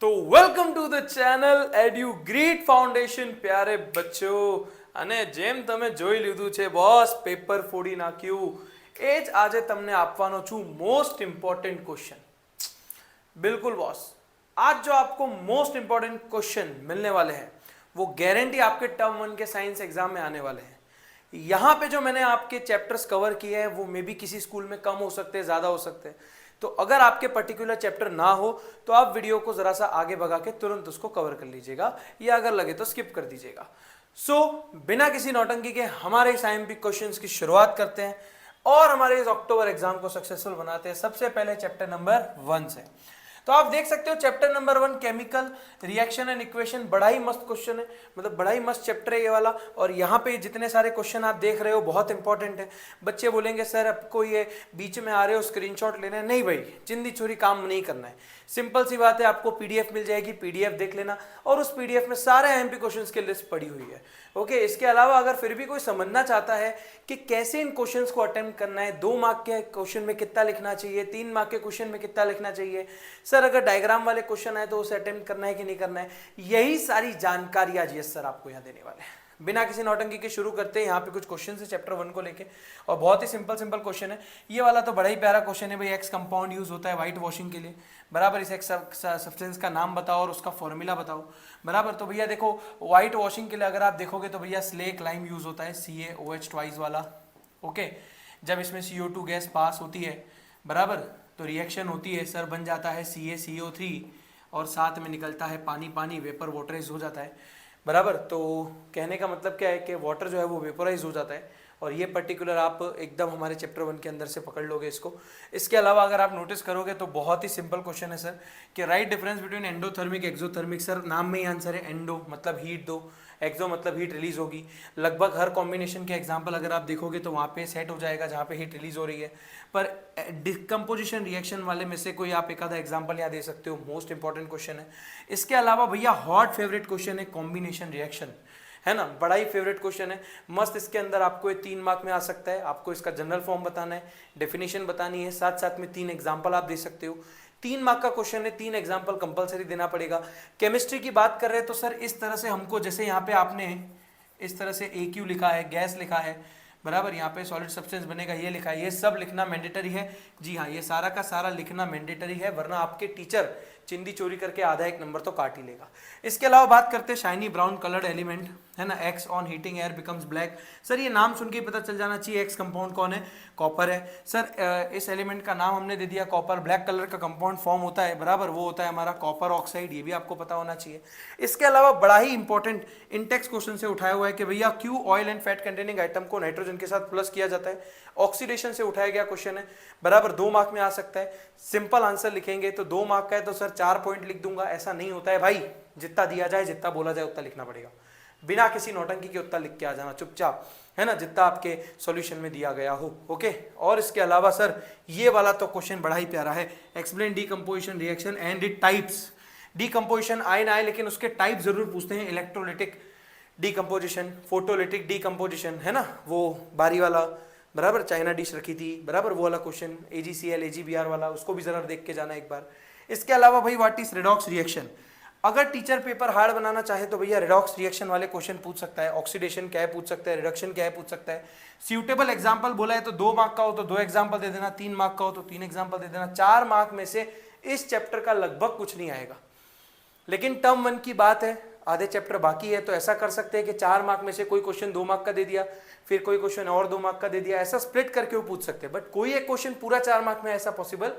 तो welcome to the channel Edugreet foundation પ્યારે બચ્ચો અને જેમ તમે જોઈ લીધું છે બોસ પેપર ફોડી નાખ્યું એ જ આજે તમને આપવાનો છું મોસ્ટ ઇમ્પોર્ટન્ટ ક્વેશ્ચન बिल्कुल बॉस आज जो आपको मोस्ट इंपॉर्टेंट क्वेश्चन मिलने वाले हैं वो गारंटी आपके टर्म वन के साइंस एग्जाम में आने वाले हैं। यहाँ पे जो मैंने आपके चैप्टर्स कवर किए हैं वो मे बी किसी स्कूल में कम हो सकते हैं, ज़्यादा हो सकते हैं। तो अगर आपके पर्टिकुलर चैप्टर ना हो तो आप वीडियो को ज़रा सा आगे भगा के तुरंत उसको कवर कर लीजिएगा या अगर लगे तो स्किप कर दीजिएगा। सो बिना किसी नौटंकी के हमारे इस IMP क्वेश्चंस की शुरुआत करते हैं और हमारे इस अक्टूबर एग्जाम को सक्सेसफुल बनाते हैं। सबसे पहले चैप्टर नंबर 1 से तो आप देख सकते हो chapter number 1 chemical reaction and equation, बड़ा ही मस्त क्वेश्चन है, मतलब बड़ा ही मस्त चैप्टर है ये वाला। और यहाँ पे जितने सारे क्वेश्चन आप देख रहे हो बहुत इंपॉर्टेंट है। बच्चे बोलेंगे सर आपको ये बीच में आ रहे हो स्क्रीनशॉट लेना है, नहीं भाई चिंदी चोरी काम नहीं करना है। सिंपल सी बात है, आपको पीडीएफ मिल जाएगी, पीडीएफ देख लेना और उस पीडीएफ में सारे IMP क्वेश्चंस की लिस्ट पड़ी हुई है। ओके, इसके अलावा अगर फिर भी कोई समझना चाहता है कि कैसे इन क्वेश्चंस को अटेम्प्ट करना है, 2 मार्क के क्वेश्चन में कितना लिखना चाहिए, 3 मार्क के क्वेश्चन में कितना लिखना चाहिए, सर अगर डायग्राम वाले क्वेश्चन आए तो उसे अटेम्प्ट करना है कि नहीं करना है, यही सारी जानकारी आज ये सर आपको यहाँ देने वाले हैं। बिना किसी नौटंकी के शुरू करते हैं। यहाँ पे कुछ क्वेश्चन है चैप्टर 1 को लेके और बहुत ही सिंपल क्वेश्चन है। ये वाला तो बड़ा ही प्यारा क्वेश्चन है भाई, एक्स कंपाउंड यूज होता है व्हाइट वॉशिंग के लिए, बराबर। इस एक्स सब्सटेंस का नाम बताओ और उसका फॉर्मूला बताओ, बराबर। तो भैया देखो व्हाइट वॉशिंग के लिए अगर आप देखोगे तो भैया स्लेक लाइम यूज होता है, CaOH ट्वाइस वाला। ओके, जब इसमें CO2 गैस पास होती है, बराबर, तो रिएक्शन होती है सर, बन जाता है CaCO3 और साथ में निकलता है पानी, पानी वेपर वाटराइज हो जाता है, बराबर। तो कहने का मतलब क्या है कि वाटर जो है वो वेपोराइज हो जाता है और ये पर्टिकुलर आप एकदम हमारे चैप्टर 1 के अंदर से पकड़ लोगे इसको। इसके अलावा अगर आप नोटिस करोगे तो बहुत ही सिंपल क्वेश्चन है सर कि right difference between endothermic exothermic. Sir नाम में ही आंसर है, एंडो मतलब हीट दो, एक्सो मतलब हीट रिलीज होगी। लगभग हर कॉम्बिनेशन के एग्जाम्पल अगर आप देखोगे तो वहाँ पे सेट हो जाएगा जहाँ पे हीट रिलीज हो रही है। पर डिकम्पोजिशन रिएक्शन वाले में से कोई आप एक आधा एग्जाम्पल यहाँ दे सकते हो, मोस्ट इंपॉर्टेंट क्वेश्चन है। इसके अलावा भैया हॉट फेवरेट क्वेश्चन है कॉम्बिनेशन रिएक्शन, है ना, बड़ा ही फेवरेट क्वेश्चन है, मस्त। इसके अंदर आपको ये 3 मार्क में आ सकता है। आपको इसका जनरल फॉर्म बताना है, डेफिनेशन बतानी है, साथ साथ में 3 एग्जाम्पल आप दे सकते हो। 3 मार्क का क्वेश्चन है, 3 एग्जाम्पल कंपलसरी देना पड़ेगा। केमिस्ट्री की बात कर रहे हैं तो सर इस तरह से हमको, जैसे यहाँ पे आपने इस तरह से AQ लिखा है, गैस लिखा है, बराबर, यहाँ पे सॉलिड सब्सटेंस बनेगा ये लिखा है, ये सब लिखना मैंडेटरी है। जी हाँ, ये सारा का सारा लिखना मैंडेटरी है, वरना आपके टीचर चिंदी चोरी करके आधा 1 नंबर तो काट ही लेगा। इसके अलावा बात करते हैं शाइनी ब्राउन कलर्ड एलिमेंट, है ना, x on heating air becomes black. Sir ये नाम सुन के पता चल जाना चाहिए एक्स कंपाउंड कौन है, कॉपर है। सर इस एलिमेंट का नाम हमने दे दिया कॉपर, ब्लैक कलर का कंपाउंड फॉर्म होता है, बराबर, वो होता है हमारा कॉपर ऑक्साइड, ये भी आपको पता होना चाहिए। इसके अलावा बड़ा ही इंपॉर्टेंट इंटेक्स क्वेश्चन से उठाया हुआ है कि भैया क्यों oil and fat containing item को नाइट्रोजन के साथ प्लस किया जाता है, ऑक्सीडेशन से उठाया गया क्वेश्चन है, बराबर, 2 मार्क में आ सकता है। सिंपल आंसर लिखेंगे तो 2 मार्क का है तो सर 4 पॉइंट लिख दूंगा, ऐसा नहीं होता है भाई, जितना दिया जाए जितना बोला जाए उतना लिखना पड़ेगा, बिना किसी नौटंकी के उतना लिख के आ जाना चुपचाप, है ना, जितना आपके सॉल्यूशन में दिया गया हो। ओके, और इसके अलावा सर ये वाला तो क्वेश्चन बड़ा ही प्यारा है, explain decomposition reaction and it types. Decomposition आए ना आए लेकिन उसके टाइप जरूर पूछते हैं, इलेक्ट्रोलिटिक डीकंपोजिशन, फोटोलिटिक डीकंपोजिशन, है ना, वो बारी वाला, बराबर, चाइना डिश रखी थी, बराबर, वो वाला क्वेश्चन, AgCl AgBr वाला, उसको भी जरा देख के जाना एक बार। इसके अलावा भाई व्हाट इज रेडॉक्स रिएक्शन। अगर टीचर पेपर हार्ड बनाना चाहे तो भैया रिडॉक्स रिएक्शन वाले क्वेश्चन पूछ सकता है, ऑक्सीडेशन क्या है पूछ सकता है, रिडक्शन क्या है पूछ सकता है। सूटेबल एग्जांपल बोला है तो 2 मार्क का हो तो 2 एग्जांपल दे देना, 3 मार्क का हो तो 3 एग्जांपल दे देना। 4 मार्क में से इस चैप्टर का लगभग कुछ नहीं आएगा, लेकिन टर्म 1 की बात है, आधे चैप्टर बाकी है, तो ऐसा कर सकते हैं कि 4 मार्क में से कोई क्वेश्चन 2 मार्क का दे दिया, फिर कोई क्वेश्चन और 2 मार्क का दे दिया, ऐसा स्प्लिट करके वो पूछ सकते हैं। बट कोई एक क्वेश्चन पूरा 4 मार्क में ऐसा पॉसिबल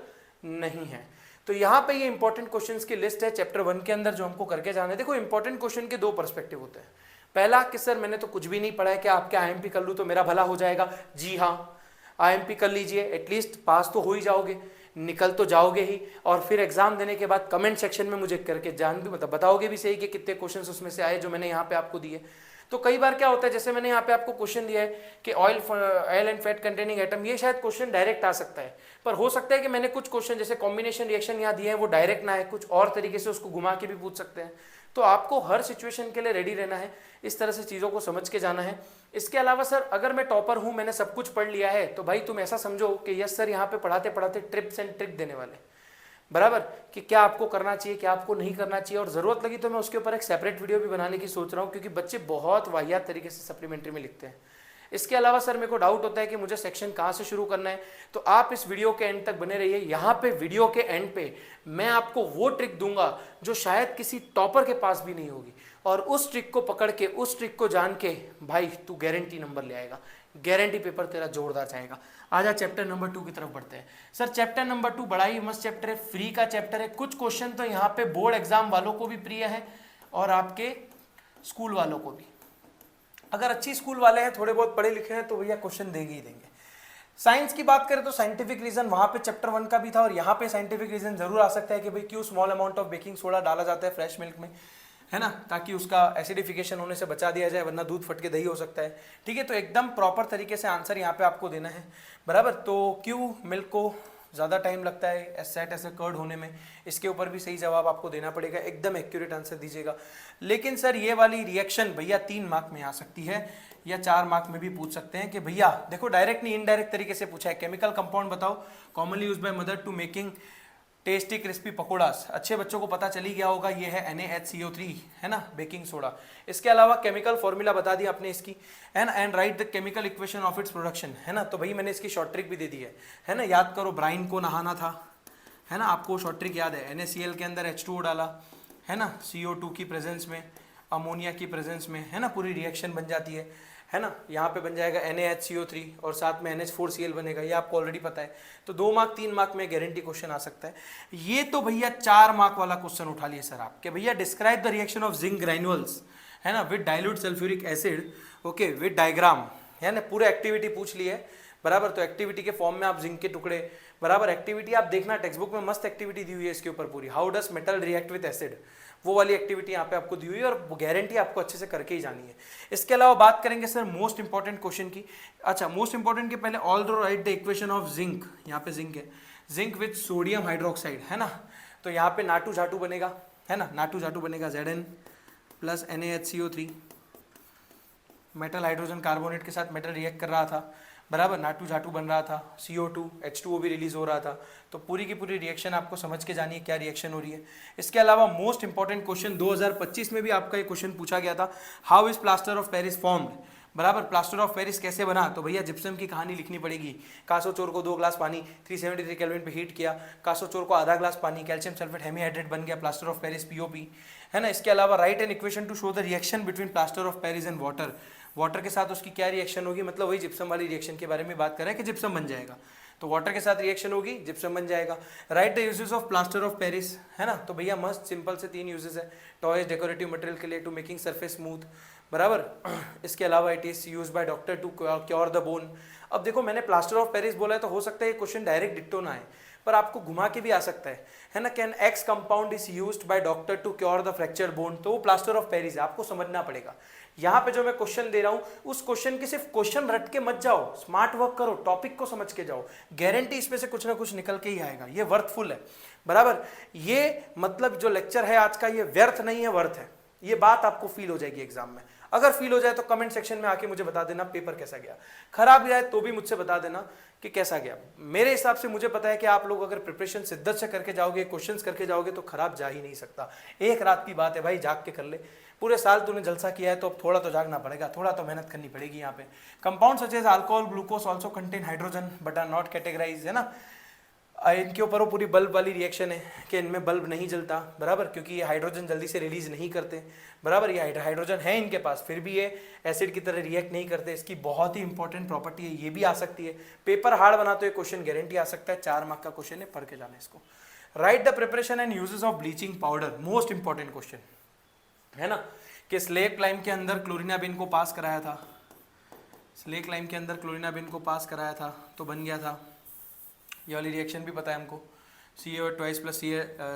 नहीं है। तो यहाँ पे ये इंपॉर्टेंट क्वेश्चंस की लिस्ट है चैप्टर 1 के अंदर जो हमको करके जाना है। देखो इंपॉर्टेंट क्वेश्चन के 2 पर्सपेक्टिव होते हैं। पहला कि सर मैंने तो कुछ भी नहीं पढ़ा है, क्या आपके IMP कर लूँ तो मेरा भला हो जाएगा। जी हाँ, IMP कर लीजिए, एटलीस्ट पास तो हो ही जाओगे, निकल तो जाओगे ही, और फिर एग्जाम देने के बाद कमेंट सेक्शन में मुझे करके जान भी, मतलब बताओगे भी सही कि कितने क्वेश्चंस उसमें से आए जो मैंने यहाँ पे आपको दिए। तो कई बार क्या होता है, जैसे मैंने यहाँ पे आपको क्वेश्चन दिया है कि oil and fat containing item, ये शायद क्वेश्चन डायरेक्ट आ सकता है, पर हो सकता है कि मैंने कुछ क्वेश्चन जैसे कॉम्बिनेशन रिएक्शन यहाँ दिए हैं वो डायरेक्ट ना है, कुछ और तरीके से उसको घुमा के भी पूछ सकते हैं। तो आपको हर सिचुएशन के लिए रेडी रहना है, इस तरह से चीज़ों को समझ के जाना है। इसके अलावा सर अगर मैं टॉपर हूँ, मैंने सब कुछ पढ़ लिया है, तो भाई तुम ऐसा समझो कि यस सर यहाँ पे पढ़ाते पढ़ाते ट्रिप्स एंड ट्रिक देने वाले, बराबर, कि क्या आपको करना चाहिए, क्या आपको नहीं करना चाहिए, और ज़रूरत लगी तो मैं उसके ऊपर एक सेपरेट वीडियो भी बनाने की सोच रहा हूँ, क्योंकि बच्चे बहुत वाहियात तरीके से सप्लीमेंट्री में लिखते हैं। इसके अलावा सर मेरे को डाउट होता है कि मुझे सेक्शन कहाँ से शुरू करना है, तो आप इस वीडियो के एंड तक बने रहिए। यहाँ पे वीडियो के एंड पे मैं आपको वो ट्रिक दूंगा जो शायद किसी टॉपर के पास भी नहीं होगी, और उस ट्रिक को पकड़ के, उस ट्रिक को जान के भाई तू गारंटी नंबर ले आएगा, गारंटी पेपर तेरा जोरदार जाएगा। आजा चैप्टर नंबर 2 की तरफ बढ़ते हैं। सर चैप्टर नंबर 2 बड़ा ही मस्त चैप्टर है, फ्री का चैप्टर है। कुछ क्वेश्चन तो यहाँ पे बोर्ड एग्जाम वालों को भी प्रिय है और आपके स्कूल वालों को भी। अगर अच्छी स्कूल वाले हैं, थोड़े बहुत पढ़े लिखे हैं, तो भैया क्वेश्चन देंगे ही देंगे। साइंस की बात करें तो साइंटिफिक रीजन वहां पे चैप्टर 1 का भी था, और यहाँ पे साइंटिफिक रीजन जरूर आ सकता है कि भाई क्यों small amount of baking soda डाला जाता है फ्रेश मिल्क में, है ना, ताकि उसका एसिडिफिकेशन होने से बचा दिया जाए, वरना दूध फट के दही हो सकता है। ठीक है, तो एकदम प्रॉपर तरीके से आंसर यहाँ पे आपको देना है, बराबर। तो क्यों मिल्क को ज़्यादा टाइम लगता है एसेट ऐसे कर्ड होने में, इसके ऊपर भी सही जवाब आपको देना पड़ेगा, एकदम एक्यूरेट आंसर दीजिएगा। लेकिन सर ये वाली रिएक्शन भैया 3 मार्क में आ सकती है, या 4 मार्क में भी पूछ सकते हैं कि भैया देखो डायरेक्ट नहीं इनडायरेक्ट तरीके से पूछा है, केमिकल कंपाउंड बताओ commonly use by mother to making tasty crispy pakoras. अच्छे बच्चों को पता चली गया होगा, ये है NaHCO3, है ना, बेकिंग सोडा। इसके अलावा केमिकल फॉर्मूला बता दिया आपने इसकी, and right the chemical equation of its production, है ना। तो भाई मैंने इसकी शॉर्ट ट्रिक भी दे दी है ना। याद करो, ब्राइन को नहाना था, है ना, आपको शॉर्ट ट्रिक याद है। NaCl के अंदर H2O डाला, है ना, CO2 की प्रेजेंस में, अमोनिया की प्रेजेंस में, है ना, पूरी रिएक्शन बन जाती है ना। यहाँ पे बन जाएगा NaHCO3 और साथ में NH4Cl बनेगा, ये आपको ऑलरेडी पता है। तो 2 मार्क 3 मार्क में गारंटी क्वेश्चन आ सकता है। ये तो भैया 4 मार्क वाला क्वेश्चन उठा लिए सर आप, कि भैया describe the reaction of zinc Granules, है ना, with dilute sulphuric acid, okay, with diagram, है ना, पूरे एक्टिविटी पूछ ली है, बराबर। तो एक्टिविटी के फॉर्म में आप जिंक के टुकड़े, बराबर। एक्टिविटी आप देखना, टेक्स्ट बुक में मस्त एक्टिविटी दी हुई है इसके ऊपर पूरी, how does metal react with acid, वो वाली एक्टिविटी यहाँ पे आपको दी हुई है, और गारंटी आपको अच्छे से करके ही जानी है। इसके अलावा बात करेंगे सर मोस्ट इंपॉर्टेंट क्वेश्चन की। अच्छा, मोस्ट इंपॉर्टेंट के पहले all right the equation of zinc, यहाँ पे जिंक है, जिंक विद सोडियम हाइड्रोक्साइड, है ना। तो यहाँ पे नाटू झाटू बनेगा, है ना, नाटू झाटू बनेगा Zn plus NaHCO3, metal hydrogen carbonate के साथ मेटल रिएक्ट कर रहा था, बराबर, नाटू झाटू बन रहा था, CO2 H2O भी रिलीज हो रहा था। तो पूरी की पूरी रिएक्शन आपको समझ के जानी है क्या रिएक्शन हो रही है। इसके अलावा मोस्ट इंपॉर्टेंट क्वेश्चन 2025 में भी आपका एक क्वेश्चन पूछा गया था, how is plaster of Paris formed, बराबर। प्लास्टर ऑफ पेरिस कैसे बना, तो भैया जिप्सम की कहानी लिखनी पड़ेगी। कासोचोर को 2 ग्लास पानी 373 केल्विन पे हीट किया, कासोचोर को आधा ग्लास पानी, कैल्शियम सल्फेट हेमीहाइड्रेट बन गया प्लास्टर ऑफ पेरिस POP, है ना। इसके अलावा right an equation two show the reaction between plaster of Paris and water, water के साथ उसकी क्या रिएक्शन होगी, मतलब वही जिप्सम वाली रिएक्शन के बारे में बात कर रहे हैं कि जिप्सम बन जाएगा, तो वाटर के साथ रिएक्शन होगी, जिप्सम बन जाएगा। Right the uses of plaster of Paris, है ना। तो भैया मस्त सिंपल से 3 यूजेस है, टॉयज डेकोरेटिव मटेरियल के लिए, टू मेकिंग सरफेस स्मूथ, बराबर। इसके अलावा it is use by doctor to cure the bone. अब देखो मैंने प्लास्टर ऑफ पेरिस बोला है, तो हो सकता है ये क्वेश्चन डायरेक्ट डिक्टो ना है, पर आपको घुमा के भी आ सकता है ना। Can x compound is used by doctor to cure the fracture bone, तो वो प्लास्टर ऑफ पेरिस है, आपको समझना पड़ेगा। यहाँ पे जो मैं क्वेश्चन दे रहा हूँ, उस क्वेश्चन के सिर्फ क्वेश्चन रट के मत जाओ, स्मार्ट वर्क करो, टॉपिक को समझ के जाओ, गारंटी इसमें से कुछ ना कुछ निकल के ही आएगा, ये वर्थफुल है, बराबर। ये मतलब जो लेक्चर है आज का, ये व्यर्थ नहीं है, वर्थ है, ये बात आपको फील हो जाएगी एग्जाम में। अगर फील हो जाए तो कमेंट सेक्शन में आके मुझे बता देना पेपर कैसा गया, खराब गया है तो भी मुझसे बता देना कि कैसा गया। मेरे हिसाब से मुझे पता है कि आप लोग अगर प्रिपरेशन शिद्दत से करके जाओगे, क्वेश्चंस करके जाओगे, तो खराब जा ही नहीं सकता। एक रात की बात है भाई, जाग के कर ले, पूरे साल तूने जलसा किया है तो अब थोड़ा तो जागना पड़ेगा, थोड़ा तो मेहनत करनी पड़ेगी यहाँ पे। Compound such as alcohol glucose also contain hydrogen but are not categorise, है ना। इनके ऊपर वो पूरी बल्ब वाली रिएक्शन है कि इनमें बल्ब नहीं जलता, बराबर, क्योंकि ये हाइड्रोजन जल्दी से रिलीज नहीं करते, बराबर। ये हाइड्रोजन है इनके पास, फिर भी ये एसिड की तरह रिएक्ट नहीं करते। इसकी बहुत ही इंपॉर्टेंट प्रॉपर्टी है, ये भी आ सकती है। पेपर हार्ड बना तो ये क्वेश्चन गारंटी आ सकता है, 4 मार्क का क्वेश्चन है, पढ़ के जाना इसको। Right the preparation and uses of bleaching powder, most important question है ना, कि स्लेक लाइम के अंदर क्लोरिनाबिन को पास कराया था, स्लेक लाइम के अंदर क्लोरिनाबिन को पास कराया था तो बन गया था, ये वाली रिएक्शन भी पता है हमको, CaO2 प्लस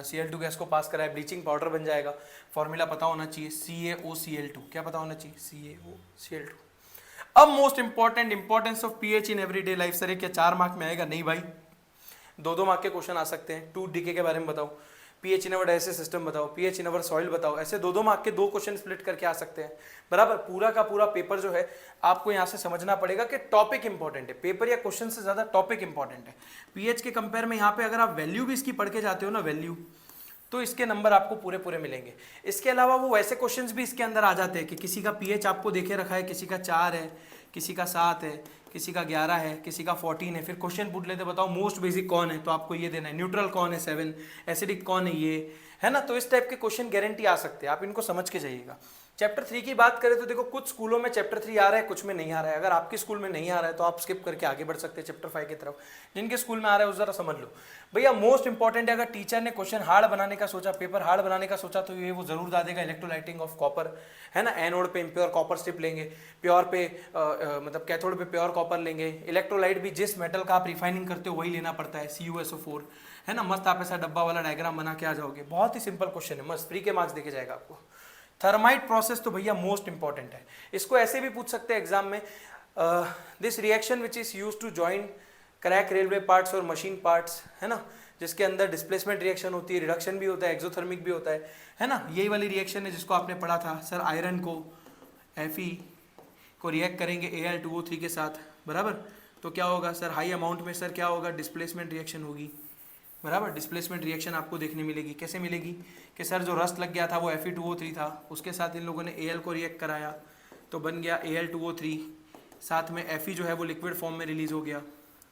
Cl2 गैस को पास कराया, ब्लीचिंग पाउडर बन जाएगा। फॉर्मूला पता होना चाहिए, CaOCl2, क्या पता होना चाहिए, CaOCl2। अब most important, importance of pH in everyday life. Sir क्या 4 मार्क में आएगा? नहीं भाई, 2-2 मार्क के क्वेश्चन आ सकते हैं। 2 डीके के बारे में बताओ। पीएच इन अवर डाइजेस्टिव सिस्टम बताओ, पीएच इन अवर सॉइल बताओ, ऐसे दो मार्क के 2 क्वेश्चन स्प्लिट करके आ सकते हैं, बराबर। पूरा का पूरा पेपर जो है आपको यहाँ से समझना पड़ेगा कि टॉपिक इंपॉर्टेंट है, पेपर या क्वेश्चन से ज्यादा टॉपिक इंपॉर्टेंट है। पीएच के कंपेयर में यहाँ पे अगर आप वैल्यू भी इसकी पढ़ के जाते हो ना, वैल्यू, तो इसके नंबर आपको पूरे पूरे मिलेंगे। इसके अलावा वो वैसे क्वेश्चंस भी इसके अंदर आ जाते हैं कि किसी का पीएच आपको देखे रखा है, किसी का 4 है, किसी का 7 है, किसी का 11 है, किसी का 14 है, फिर क्वेश्चन पूछ लेते बताओ मोस्ट बेसिक कौन है, तो आपको ये देना है, न्यूट्रल कौन है 7, एसिडिक कौन है ये, है ना। तो इस टाइप के क्वेश्चन गारंटी आ सकते हैं, आप इनको समझ के जाइएगा। चैप्टर 3 की बात करें तो देखो कुछ स्कूलों में चैप्टर 3 आ रहा है, कुछ में नहीं आ रहा है। अगर आपके स्कूल में नहीं आ रहा है तो आप स्किप करके आगे बढ़ सकते हैं चैप्टर 5 की तरफ। जिनके स्कूल में आ रहा है उस जरा समझ लो भैया। मोस्ट इंपॉर्टेंट है, अगर टीचर ने क्वेश्चन हार्ड बनाने का सोचा, पेपर हार्ड बनाने का सोचा, तो ये वो जरूर दा देगा इलेक्ट्रोलाइटिंग ऑफ कॉपर, है ना। एनोड पे इम्प्योर कॉपर स्ट्रिप लेंगे, प्योर पे मतलब कैथोड पे प्योर कॉपर लेंगे। इलेक्ट्रोलाइट भी जिस मेटल का आप रिफाइनिंग करते हो वही लेना पड़ता है, CuSO4, है ना। मस्त आप ऐसा डब्बा वाला डायग्राम बना के आ जाओगे, बहुत ही सिंपल क्वेश्चन है, मस्त फ्री के मार्क्स देके जाएगा आपको। थर्माइट प्रोसेस तो भैया मोस्ट इंपॉर्टेंट है, इसको ऐसे भी पूछ सकते हैं एग्जाम में, this reaction which is use to join crack railway parts और मशीन पार्ट्स, है ना, जिसके अंदर डिस्प्लेसमेंट रिएक्शन होती है, रिडक्शन भी होता है, एक्सोथर्मिक भी होता है ना। यही वाली रिएक्शन है जिसको आपने पढ़ा था सर, आयरन को Fe को रिएक्ट करेंगे Al2O3 के साथ, बराबर। तो क्या होगा सर, हाई अमाउंट में सर क्या होगा, डिस्प्लेसमेंट रिएक्शन होगी, बराबर। डिस्प्लेसमेंट रिएक्शन आपको देखने मिलेगी, कैसे मिलेगी कि सर जो रस्ट लग गया था वो Fe2O3 था, उसके साथ इन लोगों ने Al को रिएक्ट कराया तो बन गया Al2O3, साथ में Fe जो है वो लिक्विड फॉर्म में रिलीज हो गया,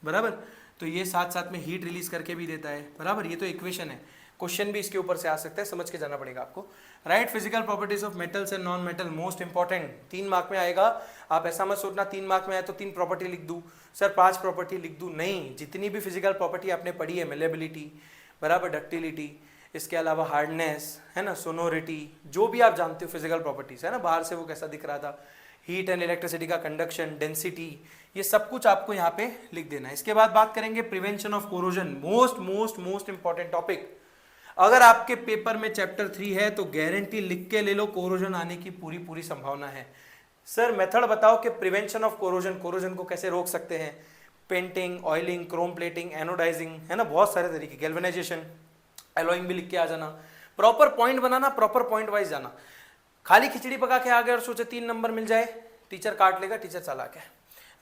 बराबर। तो ये साथ साथ में हीट रिलीज करके भी देता है, बराबर। ये तो इक्वेशन है, क्वेश्चन भी इसके ऊपर से आ सकता है, समझ के जाना पड़ेगा आपको। Right physical properties of metals and non metal, most important, 3 mark में आएगा। आप ऐसा मत सोचना 3 मार्क में आए तो 3 प्रॉपर्टी लिख दूं सर, 5 प्रॉपर्टी लिख दूं, नहीं। जितनी भी फिजिकल प्रॉपर्टी आपने पढ़ी है, मेलेबिलिटी, बराबर, डक्टिलिटी, इसके अलावा हार्डनेस, है ना, सोनोरिटी, जो भी आप जानते हो फिजिकल प्रॉपर्टीज, है ना, बाहर से वो कैसा दिख रहा था, हीट एंड इलेक्ट्रिसिटी का कंडक्शन, डेंसिटी, ये सब कुछ आपको यहाँ पे लिख देना है। इसके बाद बात करेंगे prevention of corrosion, most most most important topic. अगर आपके पेपर में चैप्टर 3 है तो गारंटी लिख के ले लो, कोरोजन आने की पूरी पूरी संभावना है। सर मेथड बताओ कि प्रिवेंशन ऑफ कोरोजन, कोरोजन को कैसे रोक सकते हैं, painting, oiling, chrome plating, anodising, है ना, बहुत सारे तरीके, गैल्वेनाइजेशन, एलॉइंग भी लिख के आ जाना, प्रॉपर पॉइंट बनाना, प्रॉपर पॉइंट वाइज जाना। खाली खिचड़ी पका के आ गए और सोचे 3 नंबर मिल जाए, टीचर काट लेगा, टीचर चला के।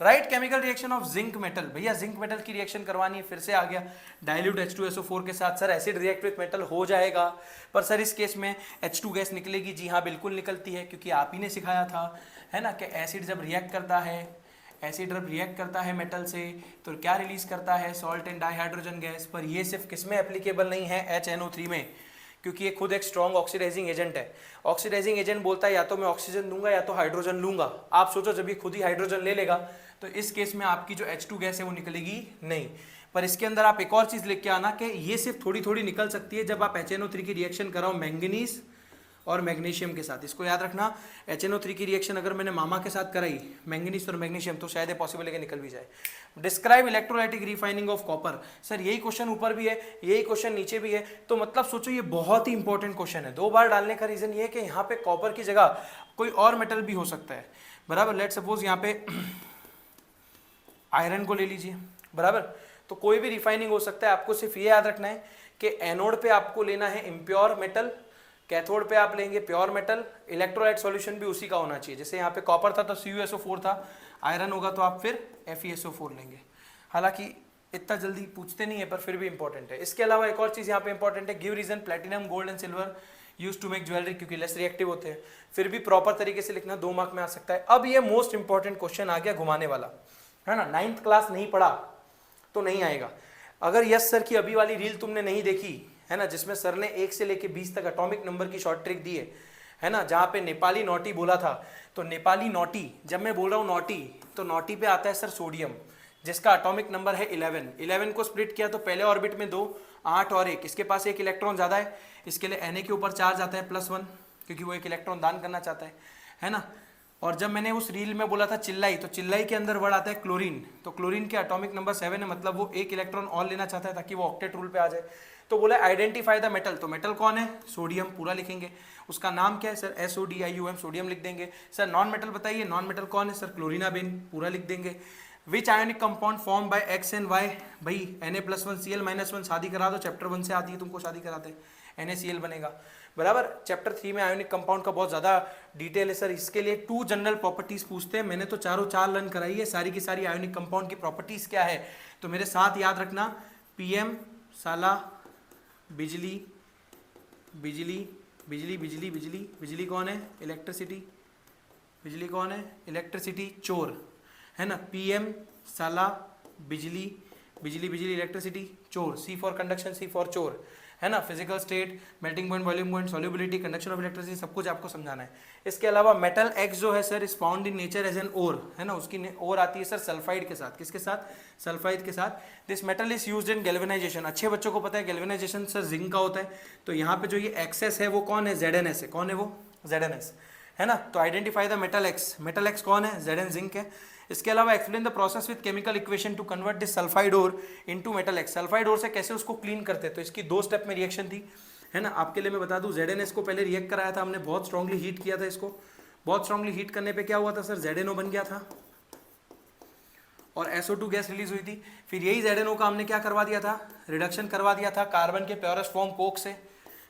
Right chemical reaction of zinc metal, भैया जिंक मेटल की रिएक्शन करवानी है, फिर से आ गया डाइल्यूट H2SO4 के साथ। Sir acid react with metal हो जाएगा, पर सर इस केस में H2 गैस निकलेगी, जी हाँ बिल्कुल निकलती है, क्योंकि आप ही ने सिखाया था, है ना, कि एसिड जब रिएक्ट करता है, एसिड जब रिएक्ट करता है मेटल से तो क्या रिलीज करता है, सॉल्ट एंड डाइहाइड्रोजन गैस। पर ये सिर्फ किस में एप्लीकेबल नहीं है, HNO3 में, क्योंकि ये खुद एक स्ट्रॉन्ग ऑक्सीडाइजिंग एजेंट है। ऑक्सीडाइजिंग एजेंट बोलता है या तो मैं ऑक्सीजन दूंगा या तो हाइड्रोजन लूंगा। आप सोचो जब ये खुद ही हाइड्रोजन ले लेगा तो इस केस में आपकी जो H2 गैस है वो निकलेगी नहीं। पर इसके अंदर आप एक और चीज लिख के आना कि ये सिर्फ थोड़ी थोड़ी निकल सकती है जब आप HNO3 की रिएक्शन कराओ मैंगनीज और मैग्नीशियम के साथ। इसको याद रखना, HNO3 की रिएक्शन अगर मैंने मामा के साथ कराई मैंगनीज और मैग्नीशियम तो शायद पॉसिबल है कि निकल भी जाए। Describe electrolytic refining of copper, sir यही क्वेश्चन ऊपर भी है, यही क्वेश्चन नीचे भी है, तो मतलब सोचो ये बहुत ही इंपॉर्टेंट क्वेश्चन है। 2 बार डालने का रीजन ये है कि यहाँ पे कॉपर की जगह कोई और मेटल भी हो सकता है, बराबर। लेट सपोज यहाँ पे आयरन को ले लीजिए, बराबर। तो कोई भी रिफाइनिंग हो सकता है, आपको सिर्फ ये याद रखना है कि एनोड पे आपको लेना है इम्प्योर मेटल, कैथोड पे आप लेंगे प्योर मेटल, इलेक्ट्रोलाइट सॉल्यूशन भी उसी का होना चाहिए। जैसे यहाँ पे कॉपर था तो CuSO4 था, आयरन होगा तो आप फिर FeSO4 लेंगे। हालांकि इतना जल्दी पूछते नहीं है पर फिर भी इंपॉर्टेंट है। इसके अलावा एक और चीज यहाँ पे इंपॉर्टेंट है, give reason platinum, gold and silver use to make jewellery, क्योंकि लेस रिएक्टिव होते हैं। फिर भी प्रॉपर तरीके से लिखना, 2 मार्क में आ सकता है। अब ये मोस्ट इंपॉर्टेंट क्वेश्चन आ गया घुमाने वाला, है ना। 9th क्लास नहीं पढ़ा तो नहीं आएगा। अगर यस सर की अभी वाली रील तुमने नहीं देखी, है ना, जिसमें सर ने 1 से लेके 20 तक एटॉमिक नंबर की शॉर्ट ट्रिक दी है ना, जहाँ पे नेपाली नोटी बोला था, तो नेपाली नोटी, जब मैं बोल रहा हूँ नोटी, तो नोटी पे आता है सर सोडियम, जिसका एटॉमिक नंबर है 11। 11 को स्प्लिट किया तो पहले ऑर्बिट में 2, 8 और 1, इसके पास 1 इलेक्ट्रॉन ज़्यादा है, इसके लिए Na के ऊपर चार्ज आता है +1, क्योंकि वो 1 इलेक्ट्रॉन दान करना चाहता है ना। और जब मैंने उस रील में बोला था चिल्लाई, तो चिल्लाई के अंदर वर्ड आता है क्लोरीन, तो क्लोरीन के एटॉमिक नंबर 7 है, मतलब वो 1 इलेक्ट्रॉन और लेना चाहता है ताकि वो ऑक्टेट रूल पे आ जाए। तो बोला आइडेंटिफाई द मेटल, तो मेटल कौन है, सोडियम, पूरा लिखेंगे। उसका नाम क्या है सर, SODIUM, सोडियम लिख देंगे। सर नॉन मेटल बताइए, नॉन मेटल कौन है सर, क्लोरिनाबेन, पूरा लिख देंगे। Which ionic compound form by X and Y, भाई Na+1 Cl-1, शादी करा दो, चैप्टर 1 से आती है, तुमको शादी कराते हैं। NaCl बनेगा, बराबर। चैप्टर 3 में आयोनिक कंपाउंड का बहुत ज़्यादा डिटेल है सर, इसके लिए 2 जनरल प्रॉपर्टीज पूछते हैं। मैंने तो चारों 4 लर्न कराई है, सारी की सारी आयोनिक कंपाउंड की प्रॉपर्टीज क्या है, तो मेरे साथ याद रखना, PM साला बिजली, बिजली बिजली बिजली बिजली बिजली कौन है, इलेक्ट्रिसिटी, बिजली कौन है, इलेक्ट्रिसिटी, चोर, है ना। PM साला बिजली, बिजली बिजली इलेक्ट्रिसिटी, चोर, C for conduction, C for चोर, है ना। Physical state, melting point, volume point, solubility, conduction of electricity, सब कुछ आपको समझाना है। इसके अलावा मेटल X जो है sir is found in nature as an ore, है ना, उसकी ओर आती है सर सल्फाइड के साथ, किसके साथ, सल्फाइड के साथ। This metal is used in galvanisation, अच्छे बच्चों को पता है गैल्वेनाइजेशन सर जिंक का होता है, तो यहाँ पे जो ये एक्सेस है वो कौन है, ZnS है, कौन है वो, ZnS, है ना। तो identify the metal X, metal X कौन है, Zn जिंक है। इसके अलावा explain the process with chemical equation to convert this sulphide ore into metal X, sulphide ore से कैसे उसको क्लीन करते हैं, तो इसकी 2 स्टेप में रिएक्शन थी, है ना। आपके लिए मैं बता दूं, ZnS को पहले रिएक्ट कराया था हमने, बहुत स्ट्रांगली हीट किया था इसको, बहुत स्ट्रांगली हीट करने पे क्या हुआ था सर, ZnO बन गया था और SO2 गैस रिलीज हुई थी। फिर यही ZnO का हमने क्या करवा दिया था, रिडक्शन करवा दिया था कार्बन के प्योरेस्ट फॉर्म कोक से,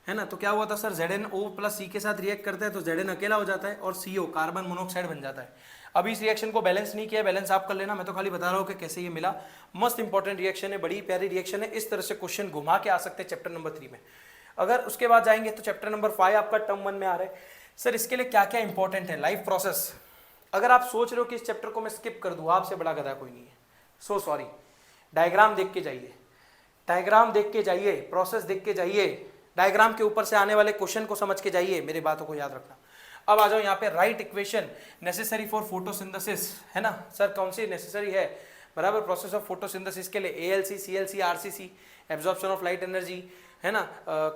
है ना। तो क्या हुआ था सर, ZnO प्लस C के साथ रिएक्ट करता है तो Zn अकेला हो जाता है और CO कार्बन मोनोऑक्साइड बन जाता है। अभी इस रिएक्शन को बैलेंस नहीं किया, बैलेंस आप कर लेना, मैं तो खाली बता रहा हूँ कि कैसे ये मिला। मस्त इंपॉर्टेंट रिएक्शन है, बड़ी प्यारी रिएक्शन है, इस तरह से क्वेश्चन घुमा के आ सकते हैं चैप्टर नंबर 3 में। अगर उसके बाद जाएंगे तो चैप्टर नंबर 5 आपका टर्म 1 में आ रहा है सर, इसके लिए क्या क्या इंपॉर्टेंट है, लाइफ प्रोसेस। अगर आप सोच रहे हो कि इस चैप्टर को मैं स्किप कर दूँ, आपसे बड़ा गधा कोई नहीं है, सो सॉरी। डायग्राम देख के जाइए, डायग्राम देख के जाइए, प्रोसेस देख के जाइए, डायग्राम के ऊपर से आने वाले क्वेश्चन को समझ के जाइए, मेरी बातों को याद रखना। अब आ जाओ यहाँ पे, right equation necessary for photosynthesis, है ना सर, कौन सी नेसेसरी है, बराबर। प्रोसेस ऑफ फोटोसिंथेसिस के लिए ALC, CLC, RCC, absorption of light energy, है ना,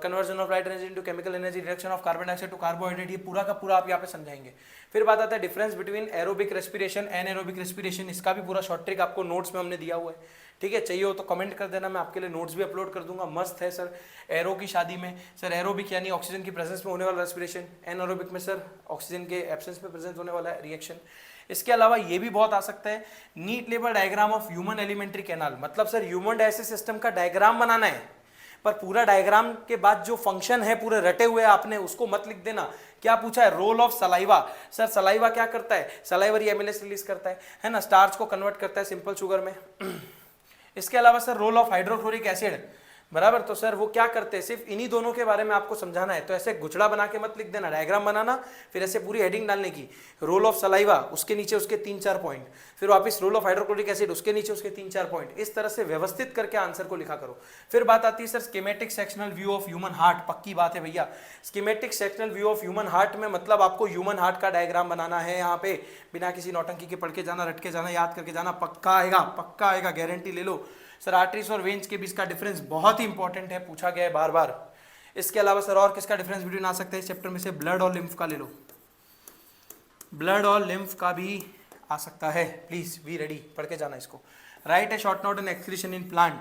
conversion of light energy into chemical energy, reduction of carbon dioxide to carbohydrate, ये पूरा का पूरा आप यहाँ पे समझाएंगे। फिर बात आता है difference between aerobic respiration, anaerobic respiration, इसका भी पूरा शॉर्ट ट्रिक आपको नोट्स में हमने दिया हुआ है, ठीक है। चाहिए हो तो कमेंट कर देना, मैं आपके लिए नोट्स भी अपलोड कर दूंगा, मस्त है सर। एरो की शादी में सर, एरोबिक यानी ऑक्सीजन की प्रेजेंस में होने वाला रेस्पिरेशन, एनएरोबिक में सर ऑक्सीजन के एब्सेंस में प्रेजेंट होने वाला रिएक्शन। इसके अलावा ये भी बहुत आ सकता है, NEET level diagram of human alimentary canal, मतलब सर ह्यूमन डायलिसिस सिस्टम का डायग्राम बनाना है, पर पूरा डायग्राम के बाद जो फंक्शन है पूरे रटे हुए आपने उसको मत लिख देना। क्या पूछा है, role of saliva, sir saliva क्या करता है, सलाइवरी एमिलेस रिलीज करता है ना, स्टार्च को कन्वर्ट करता है सिंपल शुगर में। इसके अलावा sir role of hydrochloric acid, बराबर, तो सर वो क्या करते हैं, सिर्फ इन्हीं दोनों के बारे में आपको समझाना है, तो ऐसे गुचड़ा बना के मत लिख देना, डायग्राम बनाना, फिर ऐसे पूरी हेडिंग डालने की, रोल ऑफ सलाइवा, उसके नीचे उसके 3-4 पॉइंट, फिर वापस रोल ऑफ हाइड्रोक्लोरिक एसिड, उसके नीचे उसके 3-4 पॉइंट, इस तरह से व्यवस्थित करके आंसर को लिखा करो। फिर बात आती है sir schematic sectional view of human heart, पक्की बात है भैया, schematic sectional view of human heart में मतलब आपको ह्यूमन हार्ट का डायग्राम बनाना है, यहाँ पे बिना किसी नौटंकी के पढ़ के जाना, रट के जाना, याद करके जाना, पक्का आएगा, गारंटी ले लो। सर आर्टरीज और वेन्स के बीच का डिफरेंस बहुत ही इंपॉर्टेंट है, पूछा गया है बार बार। इसके अलावा सर और किसका डिफरेंस बिटवीन आ सकता है इस चैप्टर में से, ब्लड और लिम्फ का ले लो, ब्लड और लिम्फ का भी आ सकता है, प्लीज बी रेडी, पढ़ के जाना इसको। राइट है short note and excretion in plant,